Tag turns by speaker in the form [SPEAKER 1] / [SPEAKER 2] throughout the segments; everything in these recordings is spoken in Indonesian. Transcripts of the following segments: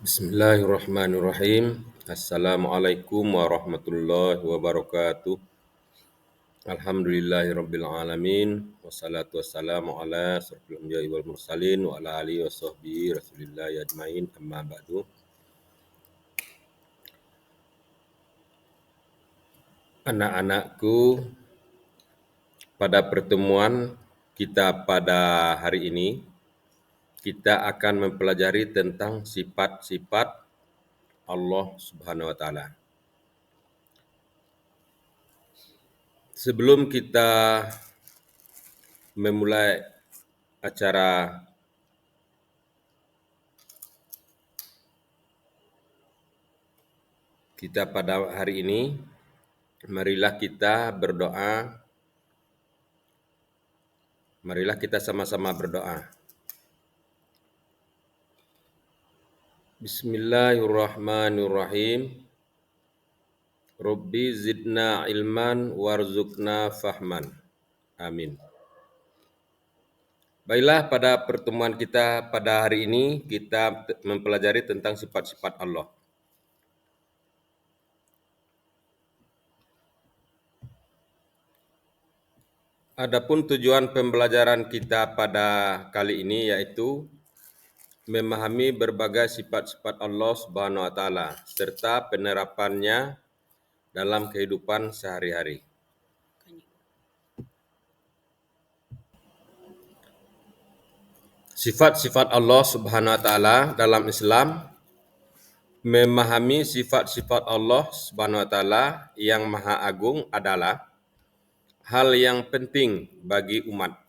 [SPEAKER 1] Bismillahirrahmanirrahim. Assalamualaikum warahmatullahi wabarakatuh. Alhamdulillahirabbil alamin. Wassalatu wassalamu ala asyrofil anbiya'i wal mursalin wa ala alihi washabbihi rasulillahi ajmain. Amma ba'du. Anak-anakku, pada pertemuan kita pada hari ini kita akan mempelajari tentang sifat-sifat Allah Subhanahu wa taala. Sebelum kita memulai acara kita pada hari ini, marilah kita berdoa. Marilah kita sama-sama berdoa. Bismillahirrahmanirrahim. Rabbi zidna ilman warzuqna fahman. Amin. Baiklah, pada pertemuan kita pada hari ini kita mempelajari tentang sifat-sifat Allah. Adapun tujuan pembelajaran kita pada kali ini yaitu memahami berbagai sifat-sifat Allah Subhanahu wa taala serta penerapannya dalam kehidupan sehari-hari. Sifat-sifat Allah Subhanahu wa taala dalam Islam, memahami sifat-sifat Allah Subhanahu wa taala yang Maha Agung adalah hal yang penting bagi umat.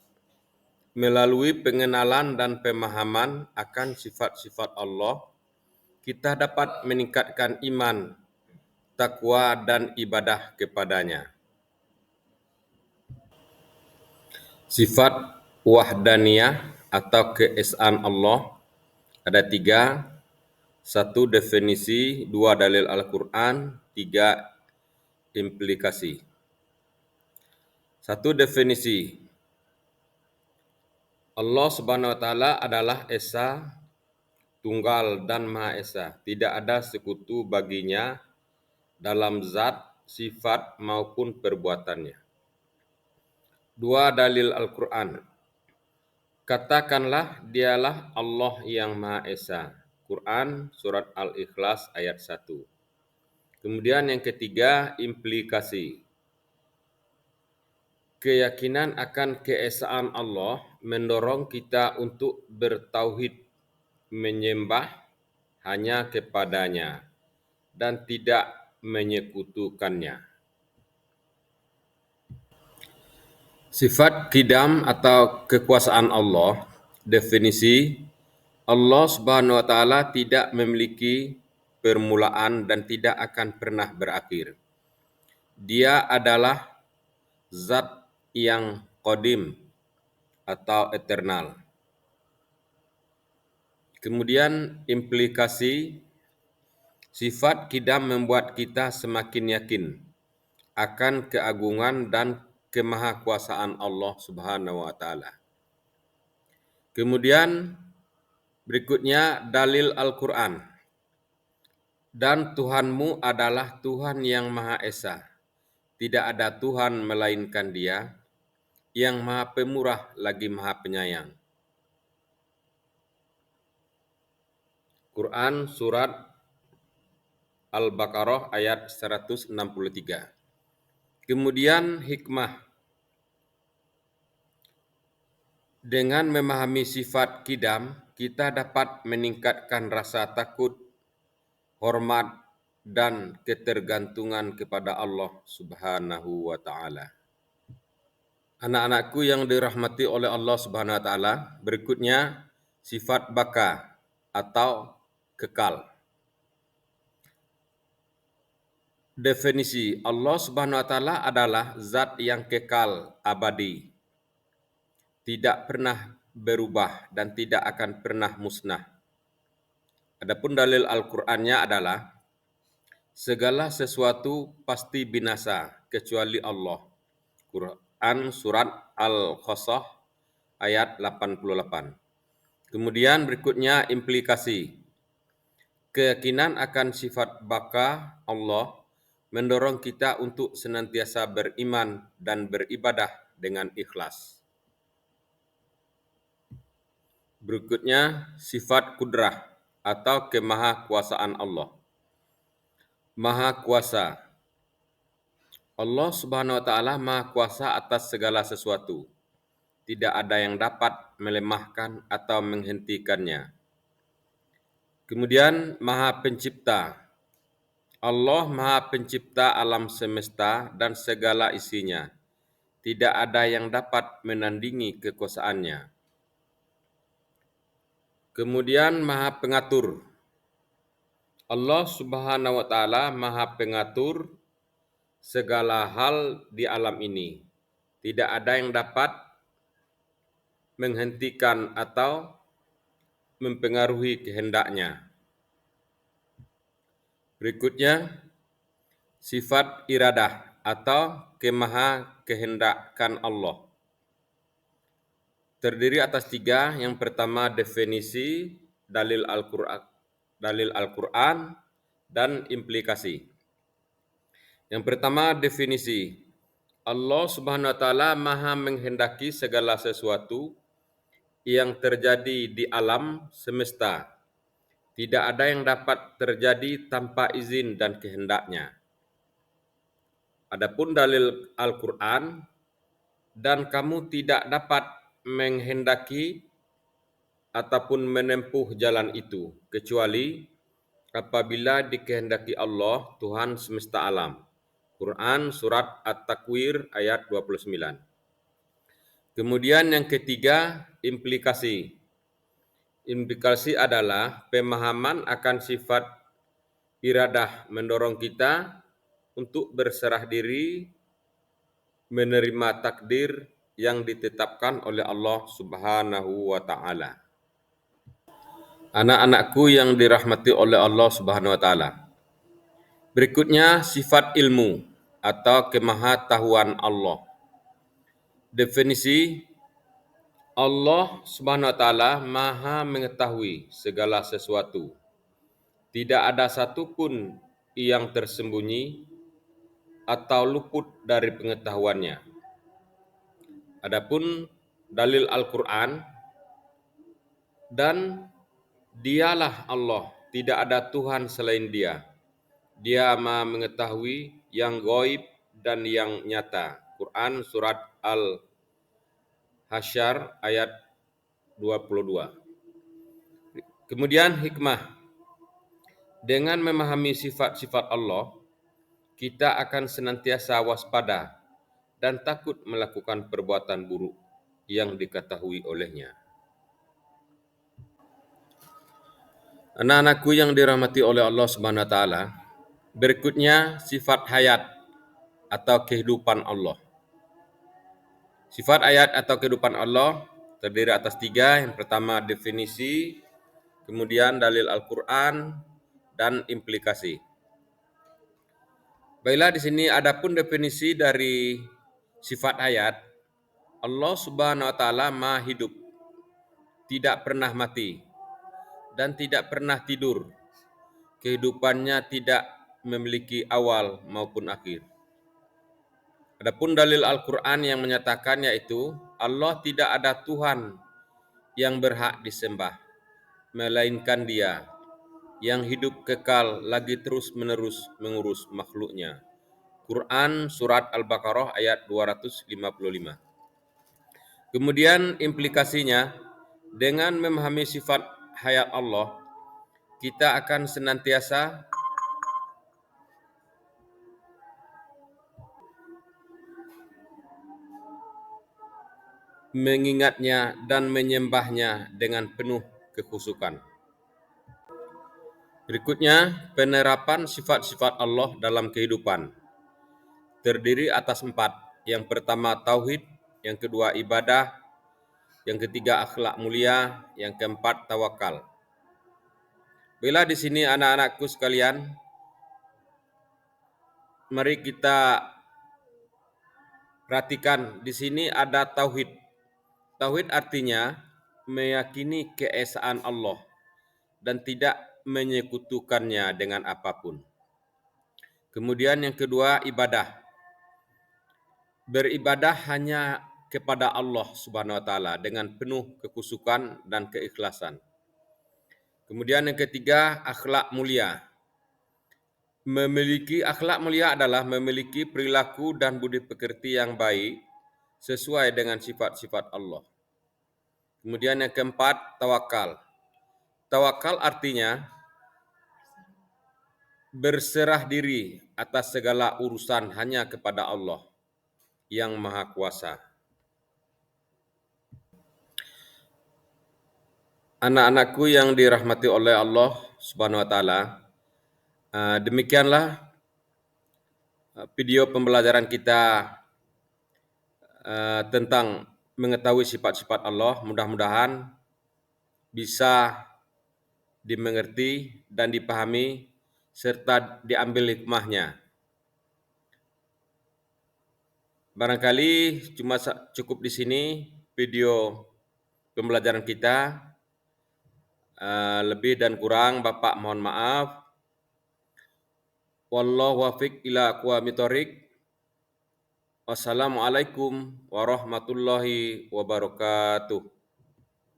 [SPEAKER 1] Melalui pengenalan dan pemahaman akan sifat-sifat Allah, kita dapat meningkatkan iman, takwa dan ibadah kepadanya. Sifat wahdaniyah atau keesaan Allah ada 3. 1 definisi, 2 dalil Al-Quran, 3 implikasi. 1 definisi. Allah Subhanahu wa taala adalah Esa, Tunggal dan Maha Esa. Tidak ada sekutu baginya dalam zat, sifat maupun perbuatannya. 2 dalil Al-Quran. Katakanlah dialah Allah yang Maha Esa. Quran surat Al-Ikhlas ayat 1. Kemudian yang ketiga, implikasi. Keyakinan akan keesaan Allah mendorong kita untuk bertauhid, menyembah hanya kepadanya dan tidak menyekutukannya. Sifat qidam atau kekuasaan Allah, definisi, Allah Subhanahu wa taala tidak memiliki permulaan dan tidak akan pernah berakhir. Dia adalah zat yang qadim atau eternal. Kemudian implikasi, sifat qidam membuat kita semakin yakin akan keagungan dan kemahakuasaan Allah Subhanahu wa taala. Kemudian berikutnya dalil Al-Quran. Dan Tuhanmu adalah Tuhan yang Maha Esa. Tidak ada Tuhan melainkan Dia, yang Maha Pemurah lagi Maha Penyayang. Quran surat Al-Baqarah ayat 163. Kemudian hikmah. Dengan memahami sifat qidam, kita dapat meningkatkan rasa takut, hormat, dan ketergantungan kepada Allah Subhanahu wa taala. Anak-anakku yang dirahmati oleh Allah Subhanahu wa taala, berikutnya sifat baka atau kekal. Definisi, Allah Subhanahu wa taala adalah zat yang kekal, abadi, tidak pernah berubah dan tidak akan pernah musnah. Adapun dalil Al-Qur'annya adalah segala sesuatu pasti binasa kecuali Allah. Quran surat Al-Qasas ayat 88. Kemudian berikutnya implikasi. Keyakinan akan sifat baka Allah mendorong kita untuk senantiasa beriman dan beribadah dengan ikhlas. Berikutnya, sifat kudrah atau kemahakuasaan Allah. Maha kuasa. Allah Subhanahu wa taala maha kuasa atas segala sesuatu. Tidak ada yang dapat melemahkan atau menghentikannya. Kemudian Maha Pencipta. Allah Maha Pencipta alam semesta dan segala isinya. Tidak ada yang dapat menandingi kekuasaannya. Kemudian Maha Pengatur. Allah Subhanahu wa taala Maha Pengatur segala hal di alam ini. Tidak ada yang dapat menghentikan atau mempengaruhi kehendaknya. Berikutnya, sifat iradah atau kemaha kehendakan Allah. Terdiri atas 3. Yang pertama definisi, dalil Al-Quran, dan implikasi. Yang pertama definisi. Allah Subhanahu wa taala Maha menghendaki segala sesuatu yang terjadi di alam semesta. Tidak ada yang dapat terjadi tanpa izin dan kehendaknya. Adapun dalil Al-Quran, dan kamu tidak dapat menghendaki ataupun menempuh jalan itu, kecuali apabila dikehendaki Allah, Tuhan semesta alam. Quran Surat At-Takwir ayat 29. Kemudian yang ketiga, implikasi. Implikasi adalah pemahaman akan sifat iradah mendorong kita untuk berserah diri menerima takdir yang ditetapkan oleh Allah Subhanahu wa taala. Anak-anakku yang dirahmati oleh Allah Subhanahu wa taala. Berikutnya sifat ilmu atau kemahatauan Allah. Definisi, Allah Subhanahu wa taala Maha mengetahui segala sesuatu. Tidak ada satupun yang tersembunyi atau luput dari pengetahuannya. Adapun dalil Al-Quran, dan dialah Allah, tidak ada Tuhan selain Dia. Dia Maha mengetahui yang gaib dan yang nyata. Quran Surat Al-Hasyr ayat 22. Kemudian hikmah. Dengan memahami sifat-sifat Allah, kita akan senantiasa waspada dan takut melakukan perbuatan buruk yang diketahui olehnya. Anak-anakku yang dirahmati oleh Allah Subhanahu wa taala, berikutnya sifat hayat atau kehidupan Allah. Sifat hayat atau kehidupan Allah terdiri atas 3. Yang pertama definisi, kemudian dalil Al-Quran, dan implikasi. Baiklah, di sini adapun definisi dari sifat hayat. Allah Subhanahu wa taala Maha hidup, tidak pernah mati dan tidak pernah tidur. Kehidupannya tidak memiliki awal maupun akhir. Adapun dalil Al-Quran yang menyatakan, yaitu Allah tidak ada Tuhan yang berhak disembah, melainkan Dia yang hidup kekal lagi terus-menerus mengurus makhluknya. Quran Surat Al-Baqarah ayat 255. Kemudian implikasinya, dengan memahami sifat hayat Allah, kita akan senantiasa mengingatnya dan menyembahnya dengan penuh kekhusyukan. Berikutnya, penerapan sifat-sifat Allah dalam kehidupan. Terdiri atas 4. Yang pertama tauhid, yang kedua ibadah, yang ketiga akhlak mulia, yang keempat tawakal. Bila di sini anak-anakku sekalian, mari kita perhatikan, di sini ada tauhid. Tauhid artinya meyakini keesaan Allah dan tidak menyekutukannya dengan apapun. Kemudian yang kedua, ibadah. Beribadah hanya kepada Allah Subhanahu wa taala dengan penuh kekusukan dan keikhlasan. Kemudian yang ketiga, akhlak mulia. Memiliki akhlak mulia adalah memiliki perilaku dan budi pekerti yang baik sesuai dengan sifat-sifat Allah. Kemudian yang keempat, tawakal. Tawakal artinya berserah diri atas segala urusan hanya kepada Allah yang Maha Kuasa. Anak-anakku yang dirahmati oleh Allah Subhanahu wa taala, demikianlah video pembelajaran kita tentang mengetahui sifat-sifat Allah. Mudah-mudahan bisa dimengerti dan dipahami serta diambil hikmahnya. Barangkali cuma cukup di sini video pembelajaran kita. Lebih dan kurang Bapak mohon maaf. Wallahu wafiq ila aqwamit thoriq. Wassalamualaikum warahmatullahi wabarakatuh.